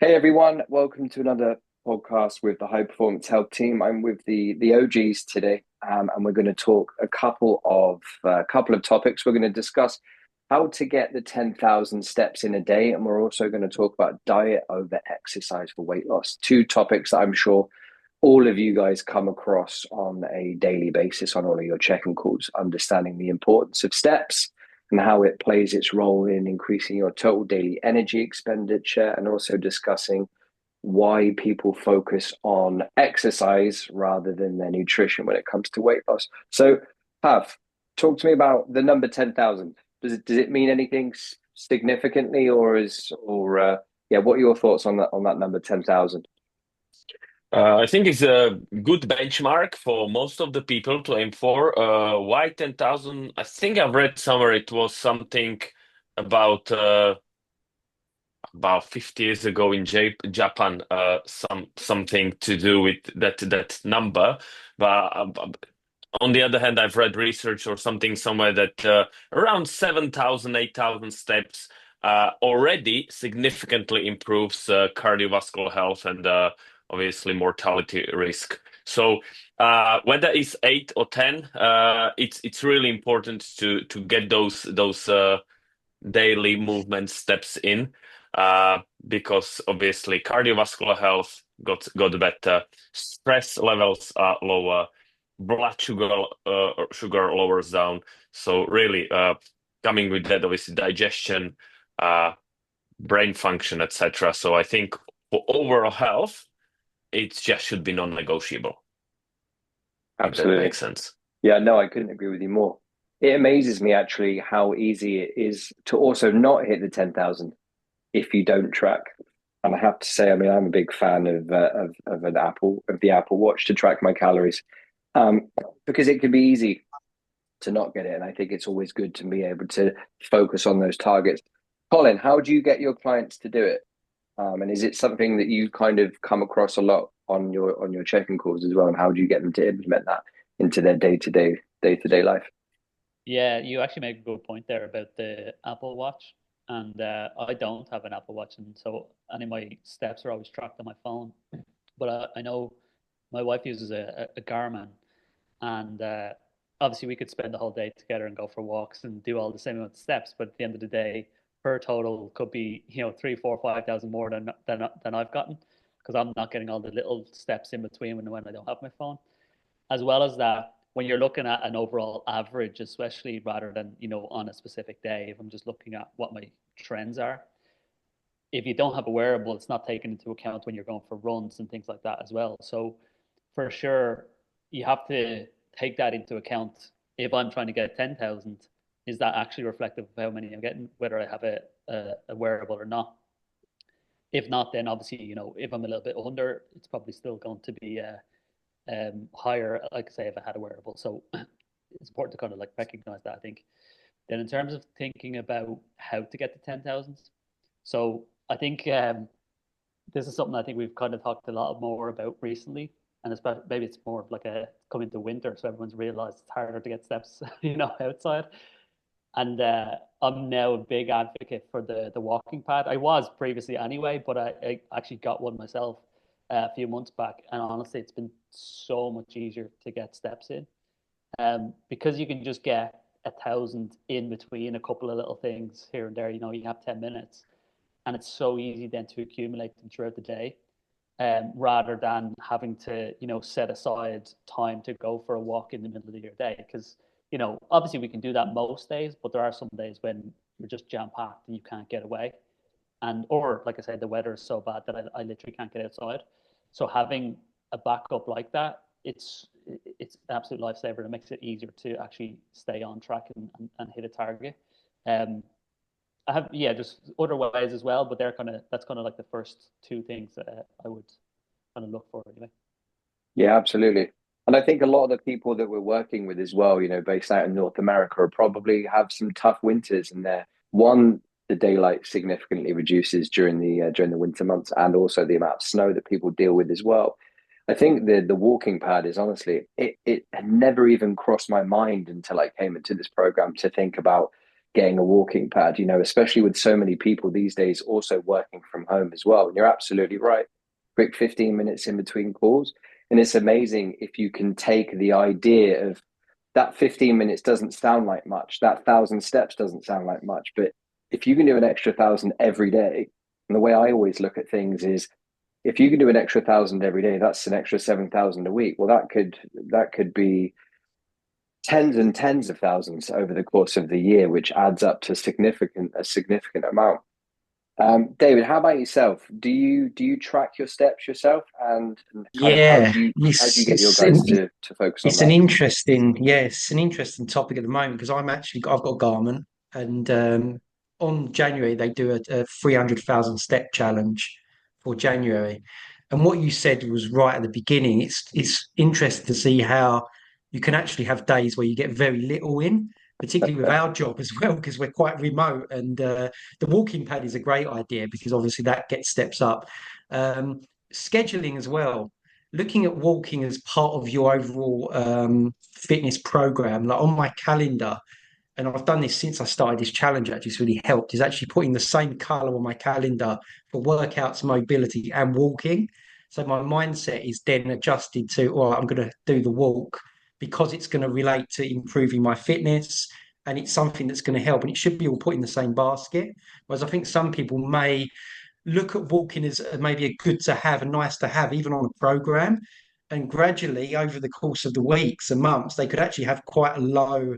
Hey everyone, welcome to another podcast with the High Performance Health Team. I'm with the OGs today, and we're going to talk a couple of topics. We're going to discuss how to get the 10,000 steps in a day, and we're also going to talk about diet over exercise for weight loss. Two topics that I'm sure all of you guys come across on a daily basis on all of your check-in calls, understanding the importance of steps and how it plays its role in increasing your total daily energy expenditure, and also discussing why people focus on exercise rather than their nutrition when it comes to weight loss. So, Pav, talk to me about the number 10,000. Does it mean anything significantly, or what are your thoughts on that number 10,000? I think it's a good benchmark for most of the people to aim for. Why 10,000? I think I've read somewhere it was something about uh, about 50 years ago in Japan, something to do with that number. But on the other hand, I've read research or something somewhere that around 7,000, 8,000 steps already significantly improves cardiovascular health and obviously mortality risk. So whether it's 8 or 10, it's really important to get those daily movement steps in, because obviously cardiovascular health got better, stress levels are lower, blood sugar lowers down. So really, coming with that, obviously digestion, uh, brain function, etc. So I think for overall health, it just should be non-negotiable, if that Absolutely. makes sense. Yeah, no, I couldn't agree with you more. It amazes me actually how easy it is to also not hit the 10,000 if you don't track. And I have to say, I mean, I'm a big fan of the Apple Watch to track my calories, um, because it can be easy to not get it, and I think it's always good to be able to focus on those targets. Colin, how do you get your clients to do it? And is it something that you kind of come across a lot on your check-in calls as well? And how do you get them to implement that into their day to day life? Yeah, you actually make a good point there about the Apple Watch. And I don't have an Apple Watch, and so any of my steps are always tracked on my phone. But I know my wife uses a Garmin, and obviously we could spend the whole day together and go for walks and do all the same amount of steps. But at the end of the day, her total could be 3, 4, 5,000 more than I've gotten, because I'm not getting all the little steps in between when I don't have my phone. As well as that, when you're looking at an overall average, especially rather than on a specific day, if I'm just looking at what my trends are, if you don't have a wearable, it's not taken into account when you're going for runs and things like that as well. So for sure, you have to take that into account. If I'm trying to get 10,000, is that actually reflective of how many I'm getting, whether I have a wearable or not? If not, then obviously, if I'm a little bit under, it's probably still going to be higher, like I say, if I had a wearable. So it's important to kind of like recognize that, I think. Then in terms of thinking about how to get to 10,000, so I think this is something I think we've kind of talked a lot more about recently, and especially maybe it's more of like a coming to winter, so everyone's realized it's harder to get steps, outside. And I'm now a big advocate for the walking pad. I was previously anyway, but I actually got one myself a few months back, and honestly, it's been so much easier to get steps in, because you can just get 1,000 in between a couple of little things here and there. You have 10 minutes, and it's so easy then to accumulate them throughout the day, rather than having to set aside time to go for a walk in the middle of your day. Because obviously we can do that most days, but there are some days when you're just jam packed and you can't get away, and or like I said, the weather is so bad that I literally can't get outside. So having a backup like that, it's an absolute lifesaver. It makes it easier to actually stay on track and hit a target. Um, I have, yeah, just other ways as well, but that's kind of like the first two things that I would kind of look for anyway. Yeah, absolutely. And I think a lot of the people that we're working with as well, based out in North America, probably have some tough winters, and the daylight significantly reduces during the winter months, and also the amount of snow that people deal with as well. I think the walking pad is honestly, it had never even crossed my mind until I came into this program to think about getting a walking pad, especially with so many people these days also working from home as well. And you're absolutely right. Quick 15 minutes in between calls. And it's amazing if you can take the idea of that 15 minutes doesn't sound like much, that 1,000 steps doesn't sound like much. But if you can do an extra 1,000 every day, and the way I always look at things is if you can do an extra 1,000 every day, that's an extra 7,000 a week. Well, that could be tens and tens of thousands over the course of the year, which adds up to a significant amount. David, how about yourself? Do you track your steps yourself, and kind of how Yeah, do you get your it's guys to focus on it's an that? interesting, it's an interesting topic at the moment because I've got a Garmin, and on January they do a 300,000 step challenge for January. And what you said was right at the beginning. It's interesting to see how you can actually have days where you get very little in, particularly with our job as well, because we're quite remote. And the walking pad is a great idea because obviously that gets steps up. Um, Scheduling as well, looking at walking as part of your overall fitness program, like on my calendar, and I've done this since I started this challenge, actually, it's really helped, is actually putting the same color on my calendar for workouts, mobility, and walking. So my mindset is then adjusted to, all right, I'm going to do the walk because it's going to relate to improving my fitness and it's something that's going to help. And it should be all put in the same basket. Whereas I think some people may look at walking as maybe a good to have, a nice to have, even on a program. And gradually, over the course of the weeks and months, they could actually have quite a low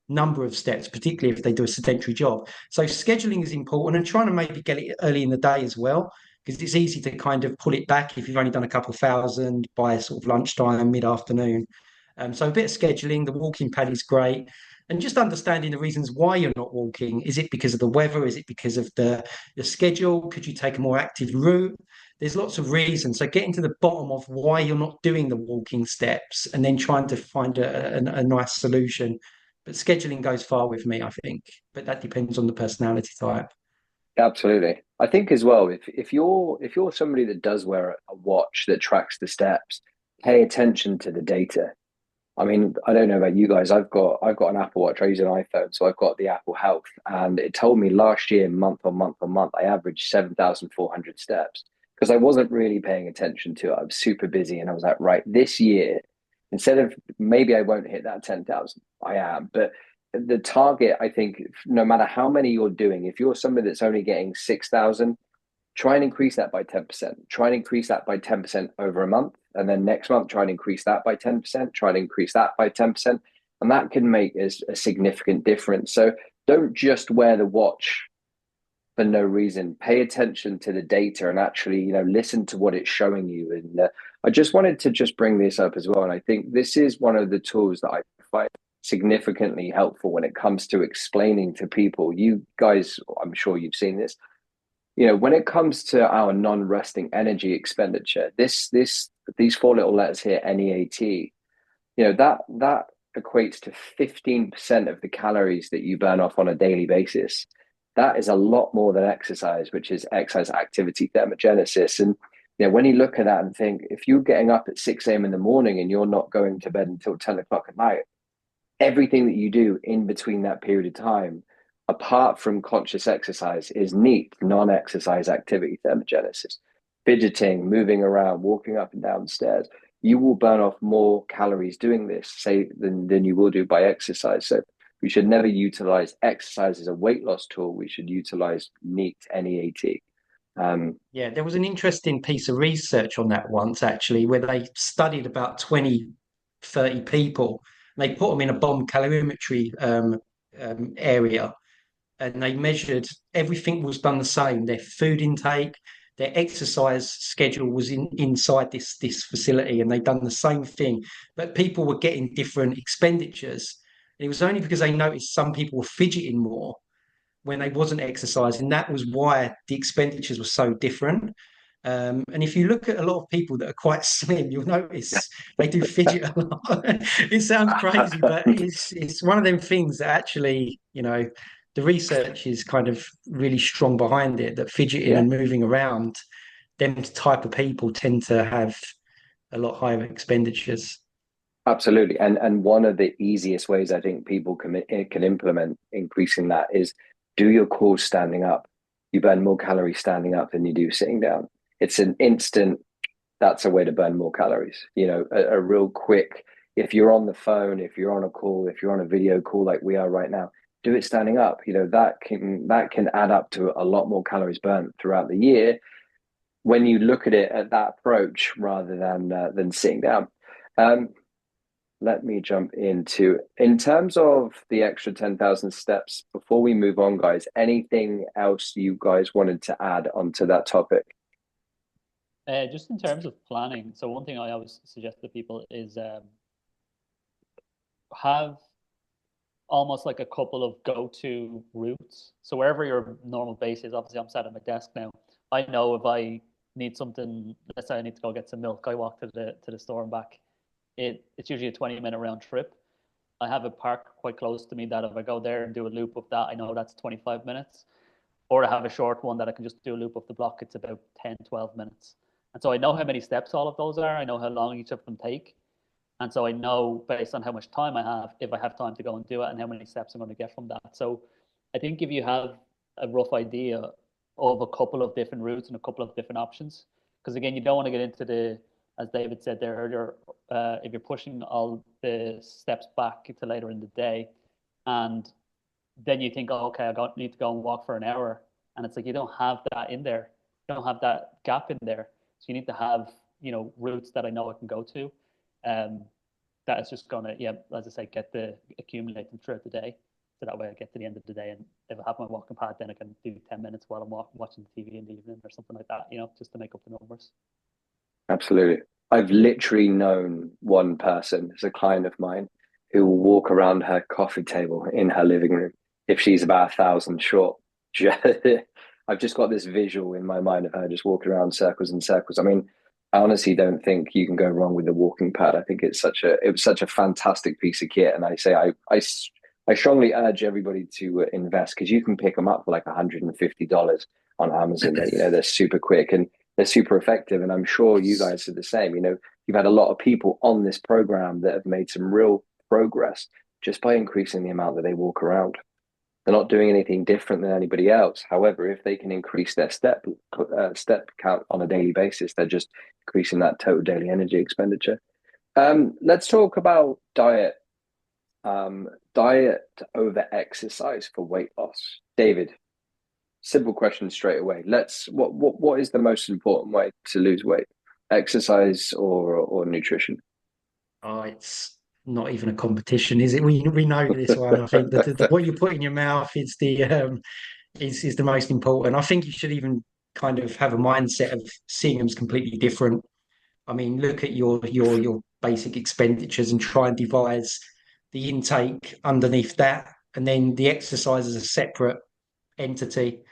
number of steps, particularly if they do a sedentary job. So scheduling is important, and trying to maybe get it early in the day as well, because it's easy to kind of pull it back if you've only done a couple of thousand by sort of lunchtime, mid-afternoon. So a bit of scheduling, the walking pad is great. And just understanding the reasons why you're not walking. Is it because of the weather? Is it because of the schedule? Could you take a more active route? There's lots of reasons. So getting to the bottom of why you're not doing the walking steps and then trying to find a nice solution. But scheduling goes far with me, I think. But that depends on the personality type. Absolutely. I think as well, if you're somebody that does wear a watch that tracks the steps, pay attention to the data. I mean, I don't know about you guys. I've got an Apple Watch. I use an iPhone, so I've got the Apple Health, and it told me last year, month on month on month, I averaged 7,400 steps because I wasn't really paying attention to it. I was super busy, and I was like, right, this year, instead of maybe I won't hit that 10,000, I am, but the target, I think, no matter how many you're doing, if you're somebody that's only getting 6,000, try and increase that by 10%. Try and increase that by 10% over a month. And then next month, try and increase that by 10%. Try and increase that by 10%. And that can make a significant difference. So don't just wear the watch for no reason. Pay attention to the data and actually, listen to what it's showing you. And I just wanted to just bring this up as well. And I think this is one of the tools that I find significantly helpful when it comes to explaining to people. You guys, I'm sure you've seen this, when it comes to our non-resting energy expenditure, these four little letters here, NEAT, that equates to 15% of the calories that you burn off on a daily basis. That is a lot more than exercise, which is exercise activity thermogenesis. And when you look at that and think, if you're getting up at 6 a.m. in the morning and you're not going to bed until 10 o'clock at night, everything that you do in between that period of time, apart from conscious exercise, is neat non-exercise activity thermogenesis. Fidgeting, moving around, walking up and down stairs. You will burn off more calories doing this, say, than you will do by exercise. So we should never utilize exercise as a weight loss tool. We should utilize neat, NEAT. Yeah, there was an interesting piece of research on that once, actually, where they studied about 20, 30 people. And they put them in a bomb calorimetry area, and they measured everything was done the same. Their food intake, their exercise schedule was inside this facility, and they done the same thing. But people were getting different expenditures. And it was only because they noticed some people were fidgeting more when they wasn't exercising. That was why the expenditures were so different. And if you look at a lot of people that are quite slim, you'll notice they do fidget a lot. It sounds crazy, but it's one of them things that actually, the research is kind of really strong behind it, that fidgeting Yeah. and moving around, them type of people tend to have a lot higher expenditures. Absolutely. And one of the easiest ways I think people can implement increasing that is do your calls standing up. You burn more calories standing up than you do sitting down. It's an instant, that's a way to burn more calories. A real quick, if you're on the phone, if you're on a call, if you're on a video call like we are right now, do it standing up. That can add up to a lot more calories burnt throughout the year when you look at it at that approach rather than sitting down. Um, Let me jump in terms of the extra 10,000 steps before we move on, guys. Anything else you guys wanted to add onto that topic? Just in terms of planning, so one thing I always suggest to people is have almost like a couple of go-to routes. So wherever your normal base is, obviously I'm sat at my desk now. I know if I need something, let's say I need to go get some milk, I walk to the store and back. It's usually a 20-minute round trip. I have a park quite close to me that if I go there and do a loop of that, I know that's 25 minutes. Or I have a short one that I can just do a loop of the block. It's about 10, 12 minutes. And so I know how many steps all of those are. I know how long each of them take. And so I know based on how much time I have, if I have time to go and do it and how many steps I'm going to get from that. So I think if you have a rough idea of a couple of different routes and a couple of different options, because again, you don't want to get into as David said there earlier, if you're pushing all the steps back to later in the day and then you think, oh, okay, need to go and walk for an hour. And it's like, you don't have that in there. You don't have that gap in there. So you need to have, routes that I know I can go to. That is just gonna, yeah, as I say, accumulating throughout the day. So that way I get to the end of the day, and if I have my walking pad, then I can do 10 minutes while I'm watching TV in the evening or something like that, just to make up the numbers. Absolutely. I've literally known one person as a client of mine who will walk around her coffee table in her living room if she's about 1,000 short. I've just got this visual in my mind of her just walking around circles and circles. I mean, I honestly don't think you can go wrong with the walking pad. I think it was such a fantastic piece of kit, and I strongly urge everybody to invest because you can pick them up for like $150 on Amazon. They're super quick and they're super effective, and I'm sure you guys are the same. You've had a lot of people on this program that have made some real progress just by increasing the amount that they walk around. They're not doing anything different than anybody else. However, if they can increase their step count on a daily basis, they're just increasing that total daily energy expenditure. Let's talk about diet. Diet over exercise for weight loss. David, simple question straight away. What is the most important way to lose weight? Exercise or nutrition? Oh, it's not even a competition, is it? We know this one. I think that what you put in your mouth is the most important. I think you should even kind of have a mindset of seeing them as completely different. I mean, look at your basic expenditures and try and devise the intake underneath that, and then the exercise as a separate entity.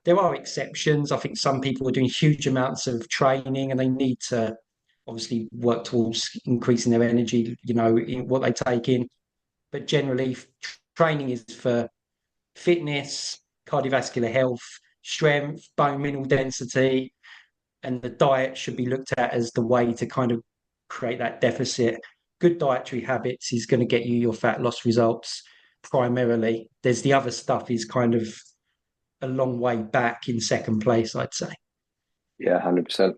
There are exceptions. I think some people are doing huge amounts of training and they need to obviously work towards increasing their energy, in what they take in. But generally, training is for fitness, cardiovascular health, strength, bone mineral density, and the diet should be looked at as the way to kind of create that deficit. Good dietary habits is going to get you your fat loss results primarily. There's the other stuff is kind of a long way back in second place, I'd say. Yeah, 100%.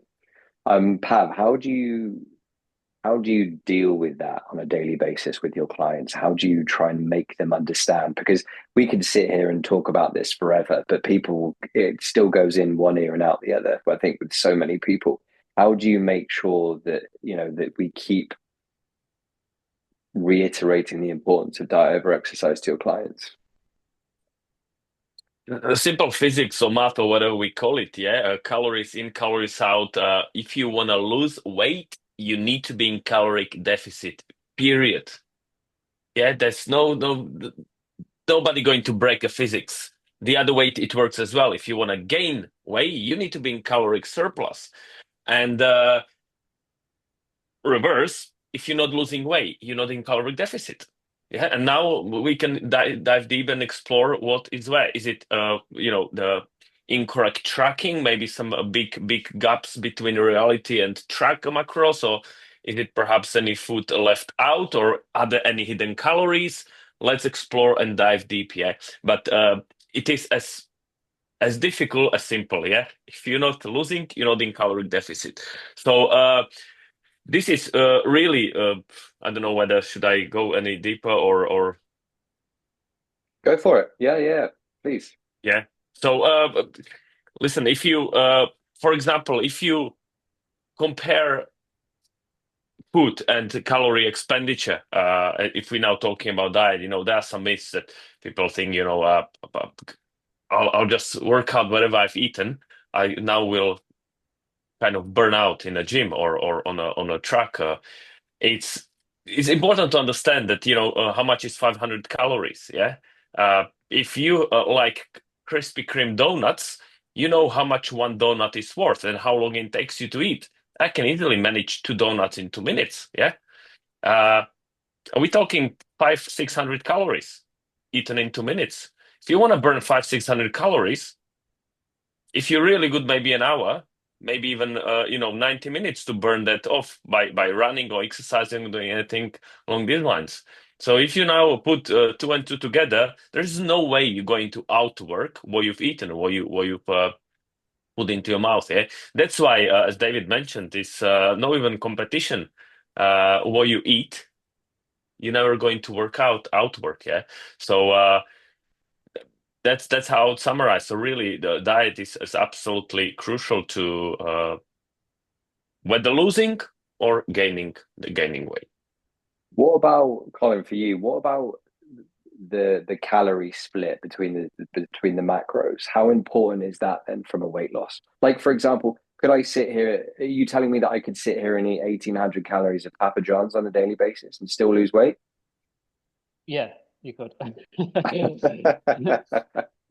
Pav, how do you deal with that on a daily basis with your clients? How do you try and make them understand? Because we could sit here and talk about this forever, but it still goes in one ear and out the other. I think with so many people, how do you make sure that, that we keep reiterating the importance of diet over exercise to your clients? Simple physics or math or whatever we call it, yeah. Calories in, calories out. If you want to lose weight, you need to be in caloric deficit. Period. Yeah, there's nobody going to break a physics. The other way it works as well. If you want to gain weight, you need to be in caloric surplus. And reverse, if you're not losing weight, you're not in caloric deficit. Yeah, and now we can dive deep and explore what is where. Is it the incorrect tracking, maybe some big gaps between reality and track macros, or Is it perhaps any food left out, or are there any hidden calories? Let's explore and dive deep, yeah. But it is as difficult as simple, yeah. If you're not losing, you're not in calorie deficit. So this is really I don't know whether should I go any deeper or Go for it. Yeah, please. yeah. So listen, if you for example, if you compare food and calorie expenditure, if we're now talking about diet, there are some myths that people think, I'll just work out whatever I've eaten. I now will kind of burn out in a gym or on a track. It's it's important to understand that how much is 500 calories. Yeah, if you like Krispy Kreme donuts, you know how much one donut is worth and how long it takes you to eat. I can easily manage 2 donuts in 2 minutes. Yeah, are we talking 500-600 calories eaten in 2 minutes? If you want to burn 500-600 calories, if you're really good, maybe an hour, maybe even 90 minutes to burn that off by running or exercising or doing anything along these lines. So if you now put two and two together, there's no way you're going to outwork what you've eaten or what you've put into your mouth. Yeah, that's why, as David mentioned, it's no even competition. What you eat, you're never going to outwork. Yeah, so. That's how I would summarize. So really, the diet is absolutely crucial to whether losing or gaining weight. What about, Colin, for you? What about the calorie split between the macros? How important is that then from a weight loss? Like, for example, could I sit here? Are you telling me that I could sit here and eat 1,800 calories of Papa John's on a daily basis and still lose weight? Yeah, you could.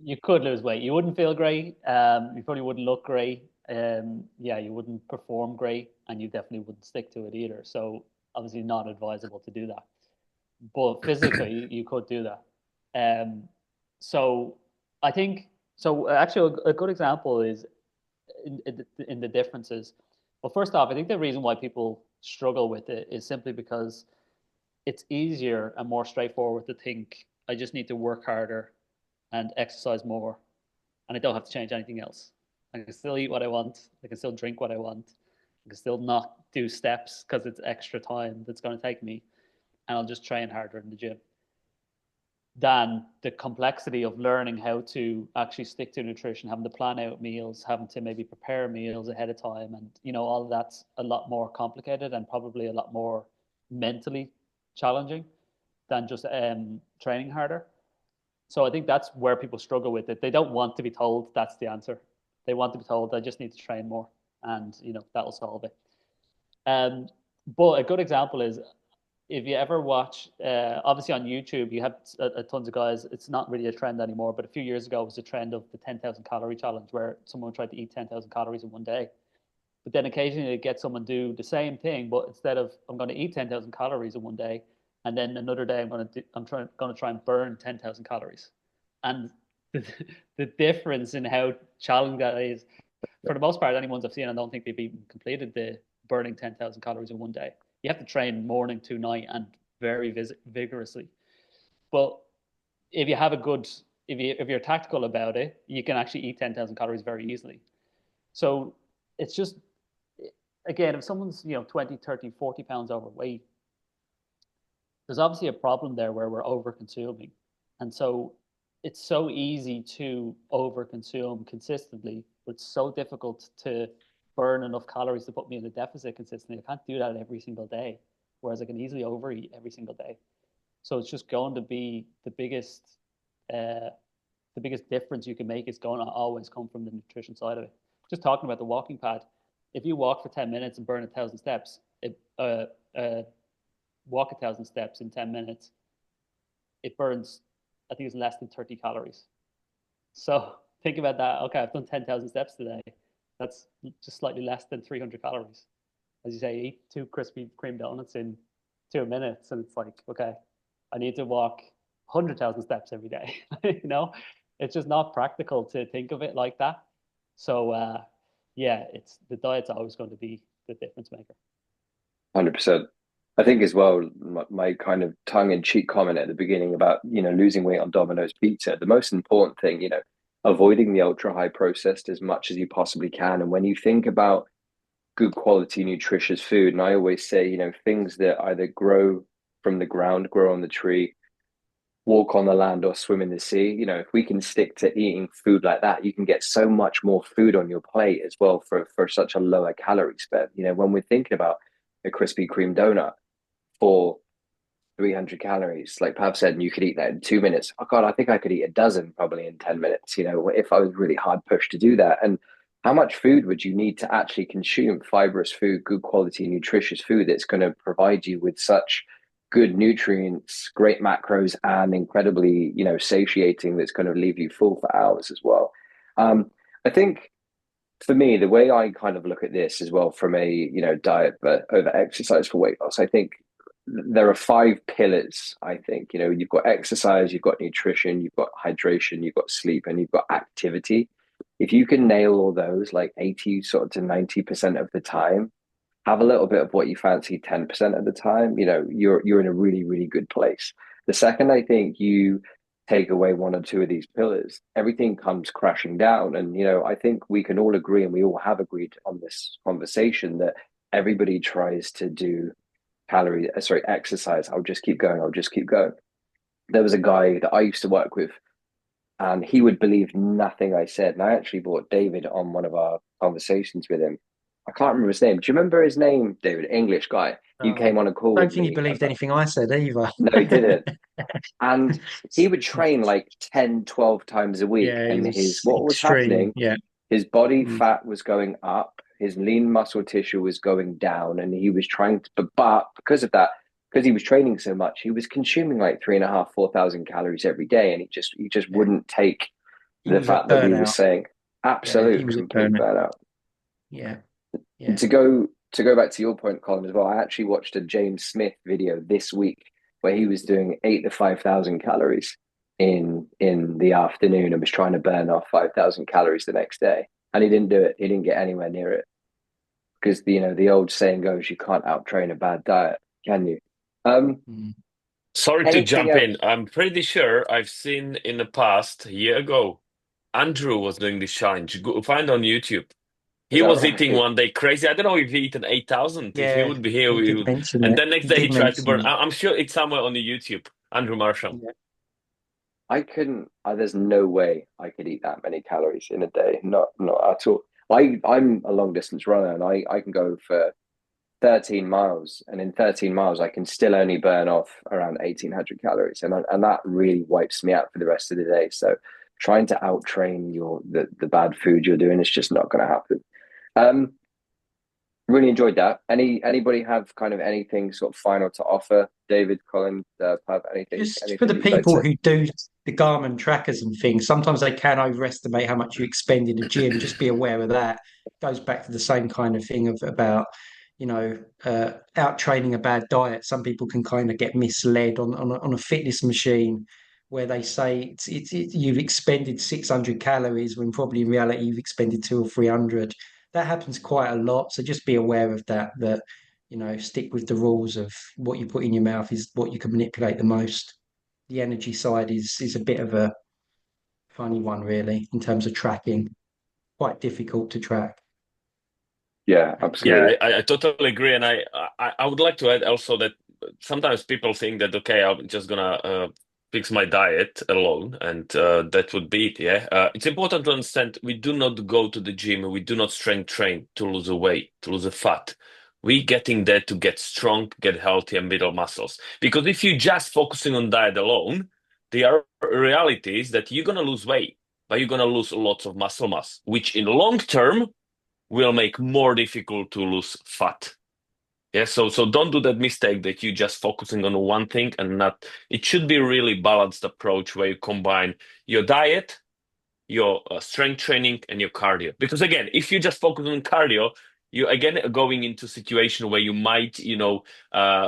You could lose weight. You wouldn't feel great. You probably wouldn't look great. Yeah, you wouldn't perform great, and you definitely wouldn't stick to it either. So obviously not advisable to do that. But physically, you could do that. Um, so I think so. Actually, a good example is in the differences. Well, first off, I think the reason why people struggle with it is simply because it's easier and more straightforward to think I just need to work harder and exercise more, and I don't have to change anything else. I can still eat what I want. I can still drink what I want. I can still not do steps because it's extra time that's going to take me, and I'll just train harder in the gym. Than the complexity of learning how to actually stick to nutrition, having to plan out meals, having to maybe prepare meals ahead of time, and all of that's a lot more complicated and probably a lot more mentally challenging than just training harder. So I think that's where people struggle with it. They don't want to be told that's the answer. They want to be told I just need to train more, and that'll solve it. But a good example is if you ever watch, obviously on YouTube, you have tons of guys. It's not really a trend anymore, but a few years ago, it was a trend of the 10,000 calorie challenge where someone tried to eat 10,000 calories in one day. But then occasionally you get someone do the same thing, but instead of I'm going to eat 10,000 calories in one day, and then another day I'm going to try and burn 10,000 calories. And the difference in how challenging that is, for the most part, anyone's I've seen, I don't think they've even completed the burning 10,000 calories in one day. You have to train morning to night and very vigorously. But if you have a good, if you're tactical about it, you can actually eat 10,000 calories very easily. So it's just, again, if someone's 20, 30, 40 pounds overweight, there's obviously a problem there where we're over consuming. And so it's so easy to over consume consistently, but it's so difficult to burn enough calories to put me in a deficit consistently. I can't do that every single day, whereas I can easily overeat every single day. So it's just going to be uh, the biggest difference you can make is going to always come from the nutrition side of it. Just talking about the walking pad, if you walk for 10 minutes and burn 1,000 steps, walk 1,000 steps in 10 minutes, it burns, I think it's less than 30 calories. So think about that. Okay, I've done 10,000 steps today. That's just slightly less than 300 calories. As you say, eat 2 Krispy Kreme donuts in 2 minutes, and it's like, okay, I need to walk 100,000 steps every day. It's just not practical to think of it like that. So yeah, it's the diet's always going to be the difference maker. 100%. I think as well, my kind of tongue-in-cheek comment at the beginning about, losing weight on Domino's pizza, the most important thing, avoiding the ultra high processed as much as you possibly can. And when you think about good quality, nutritious food, and I always say, things that either grow from the ground, grow on the tree, walk on the land, or swim in the sea, if we can stick to eating food like that, you can get so much more food on your plate as well for such a lower calorie spend. When we're thinking about a Krispy Kreme donut for 300 calories, like Pav said, and you could eat that in 2 minutes. Oh God, I think I could eat a dozen probably in 10 minutes, if I was really hard pushed to do that. And how much food would you need to actually consume fibrous food, good quality, nutritious food that's going to provide you with such good nutrients, great macros, and incredibly, satiating, that's going to leave you full for hours as well. I think for me, the way I kind of look at this as well from a, diet but over exercise for weight loss, I think there are five pillars. I think, you've got exercise, you've got nutrition, you've got hydration, you've got sleep, and you've got activity. If you can nail all those like 80 sort of to 90% of the time, have a little bit of what you fancy 10% of the time, you're in a really, really good place. The second I think you take away one or two of these pillars, everything comes crashing down. And, I think we can all agree, and we all have agreed on this conversation, that everybody tries to do exercise. I'll just keep going. I'll just keep going. There was a guy that I used to work with, and he would believe nothing I said. And I actually brought David on one of our conversations with him. I can't remember his name. Do you remember his name, David? English guy. You came on a call I with don't think he me. believed anything I said either. No, he didn't. And he would train like 10, 12 times a week. Yeah, he And was what was extreme. happening, Yeah. his body Mm. fat was going up, his lean muscle tissue was going down, and he was trying to, but because of that, because he was training so much, he was consuming like 3,500, 4,000 calories every day, and he just Yeah. wouldn't take He the was at fact that we were burnout. saying Yeah, he absolute was at complete burnout. burnout. Yeah. And Yeah. to go back to your point, Colin, as well, I actually watched a James Smith video this week where he was doing 8 to 5,000 calories in the afternoon and was trying to burn off 5,000 calories the next day. And he didn't do it. He didn't get anywhere near it. Because the old saying goes, you can't out train a bad diet, can you? Um, Mm. Sorry to anything jump in. else? I'm pretty sure I've seen in the past, a year ago, Andrew was doing this challenge. Go, find on YouTube. Is He that was eating right? one day crazy. I don't know if he eaten 8,000. If he Yeah, would be here, he we did would. mention And it. then next He day he did tried to mention burn. it. I'm sure it's somewhere on the YouTube. Andrew Marshall. Yeah. I couldn't. There's no way I could eat that many calories in a day. Not at all. I'm a long distance runner, and I can go for 13 miles, and in 13 miles I can still only burn off around 1,800 calories, and that really wipes me out for the rest of the day. So trying to out train the bad food you're doing is just not going to happen. Um, really enjoyed that. Anybody have kind of anything sort of final to offer? David, Colin, Pav, anything Just for anything the that you'd like to people say? who do the Garmin trackers and things, sometimes they can overestimate how much you expend in the gym. Just be aware of that. Goes back to the same kind of thing about, out training a bad diet. Some people can kind of get misled on a fitness machine where they say you've expended 600 calories when probably in reality you've expended 200 or 300. That happens quite a lot. So just be aware of that, stick with the rules of what you put in your mouth is what you can manipulate the most. The energy side is a bit of a funny one, really, in terms of tracking. Quite difficult to track. Yeah, Yeah, absolutely. I totally agree, and I would like to add also that sometimes people think that okay, I'm just gonna fix my diet alone, and that would be it. Yeah, it's important to understand we do not go to the gym, we do not strength train to lose a weight, to lose a fat. We getting there to get strong, get healthy, and build muscles. Because if you just focusing on diet alone, the reality is that you're gonna lose weight, but you're gonna lose lots of muscle mass, which in long term will make more difficult to lose fat. Yeah, so don't do that mistake that you just focusing on one thing and not. It should be a really balanced approach where you combine your diet, your strength training, and your cardio. Because again, if you just focus on cardio, you again are going into a situation where you might,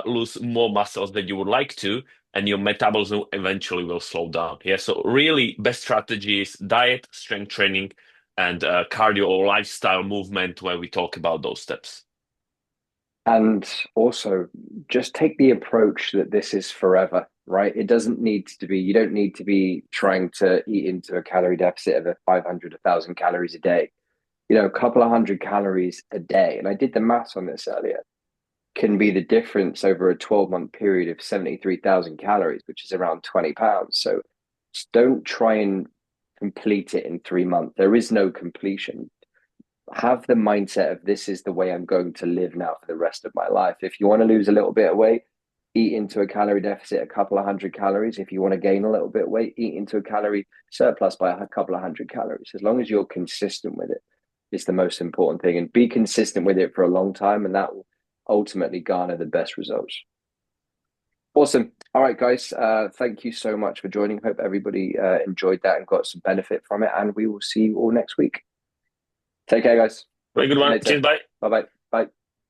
lose more muscles than you would like to, and your metabolism eventually will slow down. Yeah, so really, best strategy is diet, strength training, and cardio or lifestyle movement, where we talk about those steps. And also, just take the approach that this is forever, right? It doesn't need to be, you don't need to be trying to eat into a calorie deficit of a 500, 1,000 calories a day. You know, a couple of hundred calories a day. And I did the maths on this earlier, can be the difference over a 12-month period of 73,000 calories, which is around 20 pounds. So just don't try and complete it in 3 months. There is no completion. Have the mindset of this is the way I'm going to live now for the rest of my life. If you want to lose a little bit of weight, eat into a calorie deficit, a couple of hundred calories. If you want to gain a little bit of weight, eat into a calorie surplus by a couple of hundred calories. As long as you're consistent with it, is the most important thing. And be consistent with it for a long time, and that will ultimately garner the best results. Awesome. All right, guys. Thank you so much for joining. Hope everybody enjoyed that and got some benefit from it. And we will see you all next week. Take care, guys. Very good one. Later. Cheers. Bye. Bye-bye. Bye.